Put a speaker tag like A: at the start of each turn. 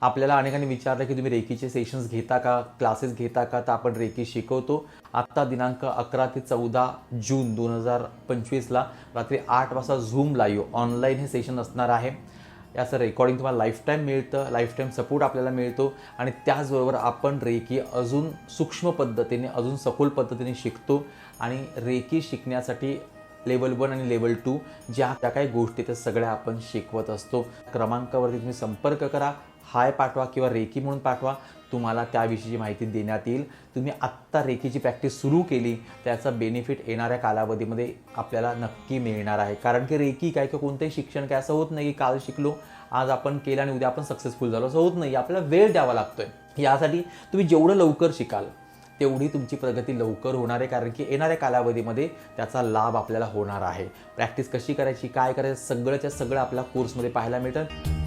A: आपल्याला अनेकांनी विचारलं की तुम्ही रेकीचे सेशन्स घेता का, क्लासेस घेता का? तर आपण रेकी शिकवतो. आत्ता दिनांक 11 ते 14 जून 2025ला रात्री 8 वाजता झूम लाईव्ह ऑनलाईन हे सेशन असणार आहे. याचं रेकॉर्डिंग तुम्हाला लाईफटाईम मिळतं, लाईफटाईम सपोर्ट आपल्याला मिळतो आणि त्याचबरोबर आपण रेकी अजून सूक्ष्म पद्धतीने, अजून सखोल पद्धतीने शिकतो. आणि रेकी शिकण्यासाठी लेवल 1 आणि लेवल 2 ज्या काही गोष्टी त्या सगळ्या आपण शिकवत असतो. क्रमांकावरती तुम्ही संपर्क करा, हाय पाठवा किंवा रेकी म्हणून पाठवा, तुम्हाला त्याविषयीची माहिती देण्यात येईल. तुम्ही आत्ता रेकीची प्रॅक्टिस सुरू केली त्याचा बेनिफिट येणाऱ्या कालावधीमध्ये आपल्याला नक्की मिळणार आहे. कारण की रेकी काय किंवा कोणतंही शिक्षण काय असं होत नाही की काल शिकलो, आज आपण केलं आणि उद्या आपण सक्सेसफुल झालो, असं होत नाही. आपल्याला वेळ द्यावा लागतोय. यासाठी तुम्ही जेवढं लवकर शिकाल तेवढी तुमची प्रगती लवकर होणार आहे. कारण की येणाऱ्या कालावधीमध्ये त्याचा लाभ आपल्याला होणार आहे. प्रॅक्टिस कशी करायची, काय करायचं, सगळंच्या सगळं आपल्या कोर्समध्ये पाहायला मिळतं.